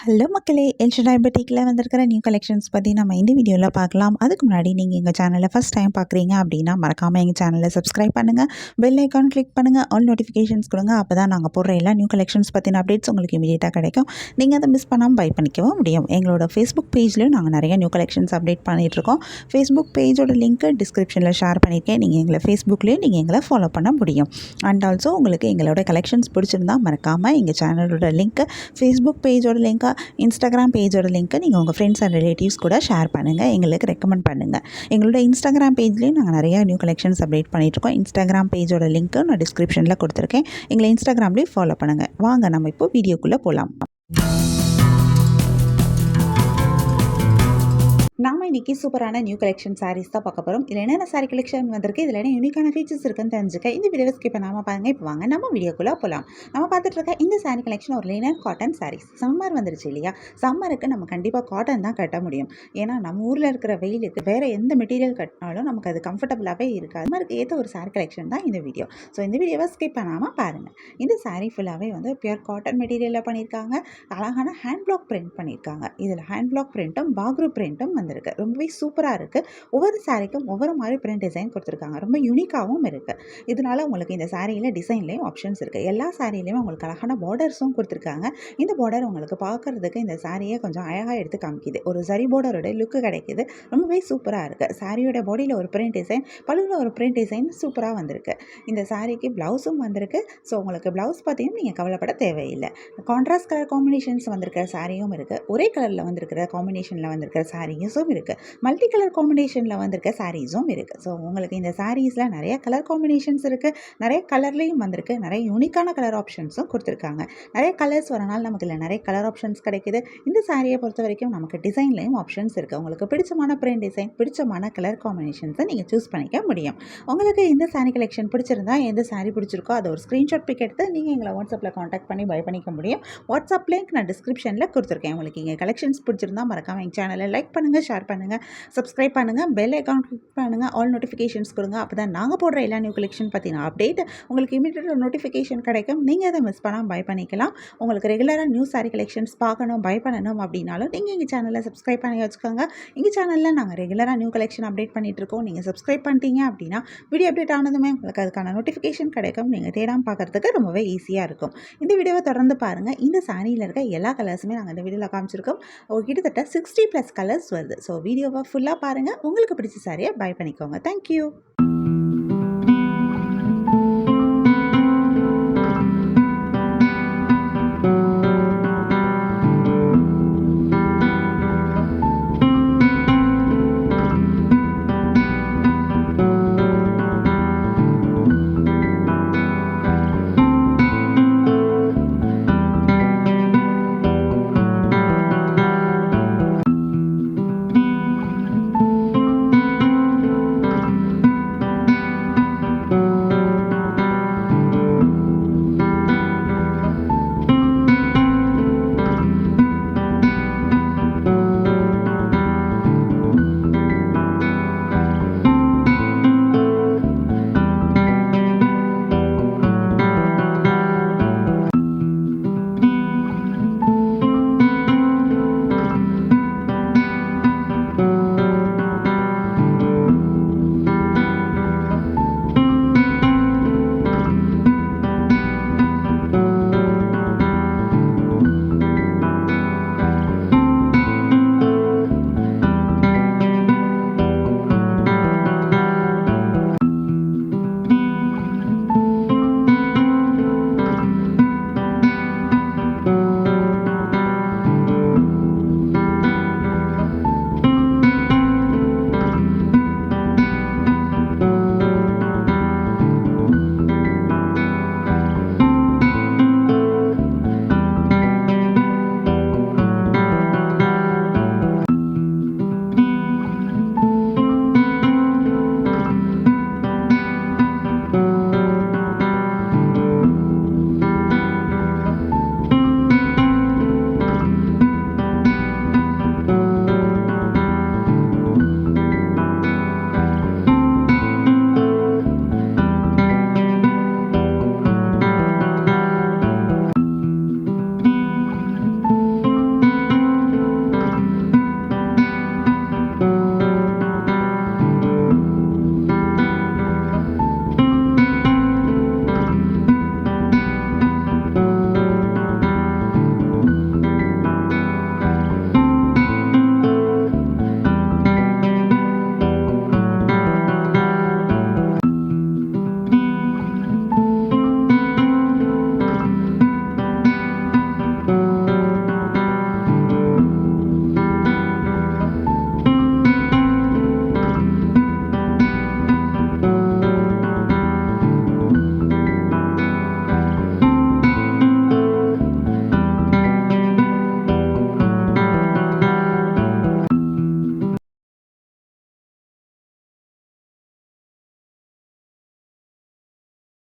Hello மக்களே, El Shaddai புட்டிக்கில் வந்திருக்கிற new collections பற்றி நம்ம இந்த வீடியோவில் பார்க்கலாம். அதுக்கு முன்னாடி நீங்கள் எங்கள் சேனலை ஃபஸ்ட் டைம் பார்க்குறீங்க அப்படின்னா மறக்காமல் எங்கள் சேனலை சப்ஸ்கிரைப் பண்ணுங்கள், பெல் ஐக்கான் கிளிக் பண்ணுங்கள், ஆல் நோட்டிஃபிகேஷன்ஸ் கொடுங்க. அப்போ தான் நாங்கள் போடுற எல்லா நியூ கலெக்ஷன்ஸ் பற்றின அப்டேட்ஸ் உங்களுக்கு இமீடியட்டாக கிடைக்கும். நீங்கள் அதை மிஸ் பண்ணாமல் பை பண்ணிக்கவும் முடியும். எங்களோட ஃபேஸ்புக் பேஜ்லேயும் நாங்கள் நிறைய நியூ கலெக்ஷன்ஸ் அப்டேட் பண்ணிகிட்ருக்கோம். ஃபேஸ்புக் பேஜோட லிங்க்கு டிஸ்கிரிப்ஷனில் ஷேர் பண்ணியிருக்கேன். நீங்கள் எங்களை ஃபேஸ்புக்லேயும் நீங்கள் எங்களை ஃபாலோ பண்ண முடியும். அண்ட் ஆல்சோ உங்களுக்கு எங்களோட கலெக்ஷன்ஸ் பிடிச்சிருந்தா மறக்காமல் எங்கள் சேனலோட லிங்க்கு, ஃபேஸ்புக் பேஜோட லிங்க்கை, இன்ஸ்டாகிராம் பேஜோட லிங்க்கை நீங்கள் உங்கள் ஃப்ரெண்ட்ஸ் அண்ட் ரிலேட்டிவ்ஸ் கூட ஷேர் பண்ணுங்கள், எங்களுக்கு ரெக்கமெண்ட் பண்ணுங்கள். எங்களோட இன்ஸ்டாகிராம் பேஜ்லேயும் நாங்கள் நிறையா நியூ கலெக்ஷன்ஸ் அப்டேட் பண்ணிகிட்ருக்கோம். இன்ஸ்டாகிராம் பேஜோட லிங்க்கு நான் டிஸ்கிரிப்ஷனில் கொடுத்துருக்கேன். எங்களை இன்ஸ்டாகிராம்லேயும் ஃபாலோ பண்ணுங்கள். வாங்க நம்ம இப்போ வீடியோக்குள்ளே போகலாம். நாம் இன்றைக்கி சூப்பரான நியூ கலெக்ஷன் சாரீஸ் தான் பார்க்க போகிறோம். இதில் என்னென்ன சாரீ கலெக்ஷன் வந்திருக்கு, இதில் என்ன யூனிக்கான ஃபீச்சர்ஸ் இருக்குன்னு தெரிஞ்சுக்க இந்த வீடியோவை ஸ்கிப் பண்ணாமல் பாருங்கள். இப்போ வாங்க நம்ம வீடியோக்குள்ளே போகலாம். நம்ம பார்த்துட்டு இருக்க இந்த சாரீ கலெக்ஷன் ஒரு லினன் காட்டன் சாரீஸ். சம்மர் வந்துருச்சு இல்லையா? சம்மருக்கு நம்ம கண்டிப்பாக காட்டன் தான் கட்ட முடியும். ஏன்னா நம்ம ஊரில் இருக்கிற வெயிலுக்கு வேறு எந்த மெட்டீரியல் கட்டினாலும் நமக்கு அது கம்ஃபர்டபுளாகவே இருக்காது. சம்மருக்கு ஏற்ற ஒரு சாரீ கலெக்ஷன் தான் இந்த வீடியோ. ஸோ இந்த வீடியோவை ஸ்கிப் பண்ணாமல் பாருங்கள். இந்த சாரீ ஃபுல்லாகவே வந்து பியூர் காட்டன் மெட்டீரியலில் பண்ணியிருக்காங்க. அழகான ஹேண்ட் பிளாக் பிரிண்ட் பண்ணியிருக்காங்க. இதில் ஹேண்ட் பிளாக் பிரிண்ட்டும் பாக்ரூ பிரிண்ட்டும் வந்திருக்கு. ரொம்பவே சூப்பராக இருக்குது. ஒவ்வொரு சாரீக்கும் ஒவ்வொரு மாதிரி பிரிண்ட் டிசைன் கொடுத்துருக்காங்க. ரொம்ப யூனிக்காகவும் இருக்குது. இதனால உங்களுக்கு இந்த சாரியில் டிசைன்லேயும் ஆப்ஷன்ஸ் இருக்குது. எல்லா சாரிலையுமே உங்களுக்கு அழகான பார்டர்ஸும் கொடுத்துருக்காங்க. இந்த பார்டர் உங்களுக்கு பார்க்குறதுக்கு இந்த சாரியை கொஞ்சம் அழகாக எடுத்து காமிக்குது. ஒரு சரி பார்டரோட லுக்கு கிடைக்கிது. ரொம்பவே சூப்பராக இருக்குது. சாரியோட பாடியில் ஒரு பிரிண்ட் டிசைன், பல்லுவில் ஒரு பிரிண்ட் டிசைன் சூப்பராக வந்திருக்கு. இந்த சாரிக்கு ப்ளவுஸும் வந்திருக்கு. ஸோ உங்களுக்கு ப்ளவுஸ் பற்றியும் நீங்கள் கவலைப்பட தேவையில்லை. கான்ட்ராஸ்ட் கலர் காம்பினேஷன்ஸ் வந்திருக்கிற சாரியும் இருக்குது. ஒரே கலரில் வந்திருக்கிற காம்பினேஷனில் வந்திருக்கிற சாரீஸும் இருக்குது. மல்டி கலர் காம்பினேஷனில் வந்திருக்க சாரீஸும் இருக்குது. ஸோ உங்களுக்கு இந்த சாரீஸில் நிறைய கலர் காம்பினேஷன்ஸ் இருக்குது. நிறைய கலர்லேயும் வந்திருக்கு. நிறைய யூனிக்கான கலர் ஆப்ஷன்ஸும் கொடுத்துருக்காங்க. நிறைய கலர்ஸ் வரனால நமக்கு இல்லை நிறைய கலர் ஆப்ஷன்ஸ் கிடைக்குது. இந்த சாரியை பொறுத்த வரைக்கும் நமக்கு டிசைன்லேயும் ஆப்ஷன்ஸ் இருக்குது. உங்களுக்கு பிடிச்சமான பிரிண்ட் டிசைன், பிடிச்சமான கலர் காம்பினேஷன்ஸை நீங்கள் சூஸ் பண்ணிக்க முடியும். உங்களுக்கு இந்த சாரீ கலெக்ஷன் பிடிச்சிருந்தா, எந்த சாரீ பிடிச்சிருக்கோ அதை ஒரு ஸ்க்ரீன்ஷாட் பிக் எடுத்து நீங்கள் எங்களை வாட்ஸ்அப்பில் காண்டாக்ட் பண்ணி பை பண்ணிக்க முடியும். வாட்ஸ்அப் லிங்க் நான் டிஸ்கிரிப்ஷனில் கொடுத்துருக்கேன். உங்களுக்கு இங்கே கலெக்ஷன்ஸ் பிடிச்சிருந்தா மறக்காமல் எங்கள் சேனலை லைக் பண்ணுங்கள், ஷேர் பண்ணுங்கள், சப்ஸ்கிரைப் பண்ணுங்கள், பெல் ஐக்கான் கிளிக் பண்ணுங்கள், ஆல் நோட்டிஃபிகேஷன்ஸ் கொடுங்க. அப்போ தான் நாங்கள் போடுற எல்லா நியூ கலெக்ஷன் பற்றின அப்டேட் உங்களுக்கு இமீடியட்டாக நோட்டிஃபிகேஷன் கிடைக்கும். நீங்கள் அதை மிஸ் பண்ணாமல் பை பண்ணிக்கலாம். உங்களுக்கு ரெகுலராக நியூ சாரீ கலெக்ஷன்ஸ் பார்க்கணும், பை பண்ணணும் அப்படின்னாலும் நீங்கள் எங்கள் சேனலை சப்ஸ்கிரைப் பண்ணி வச்சுக்கோங்க. எங்கள் சேனலில் நாங்கள் ரெகுலராக நியூ கலெக்ஷன் அப்டேட் பண்ணிகிட்ருக்கோம். நீங்கள் சப்ஸ்கிரைப் பண்ணிட்டீங்க அப்படின்னா வீடியோ அப்டேட் ஆனதுமே உங்களுக்கு அதுக்கான நோட்டிஃபிகேஷன் கிடைக்கும். நீங்கள் தேடாமல் பார்க்குறதுக்கு ரொம்பவே ஈஸியாக இருக்கும். இந்த வீடியோவை தொடர்ந்து பாருங்கள். இந்த சாரியில் இருக்க எல்லா கலர்ஸுமே நாங்கள் இந்த வீடியோவில் காமிச்சிருக்கோம். கிட்டத்தட்ட 60+ கலர்ஸ் வருது. ஸோ வீடியோவை ஃபுல்லாக பாருங்கள். உங்களுக்கு பிடிச்ச சாரியை பை பண்ணிக்கோங்க. தேங்க்யூ.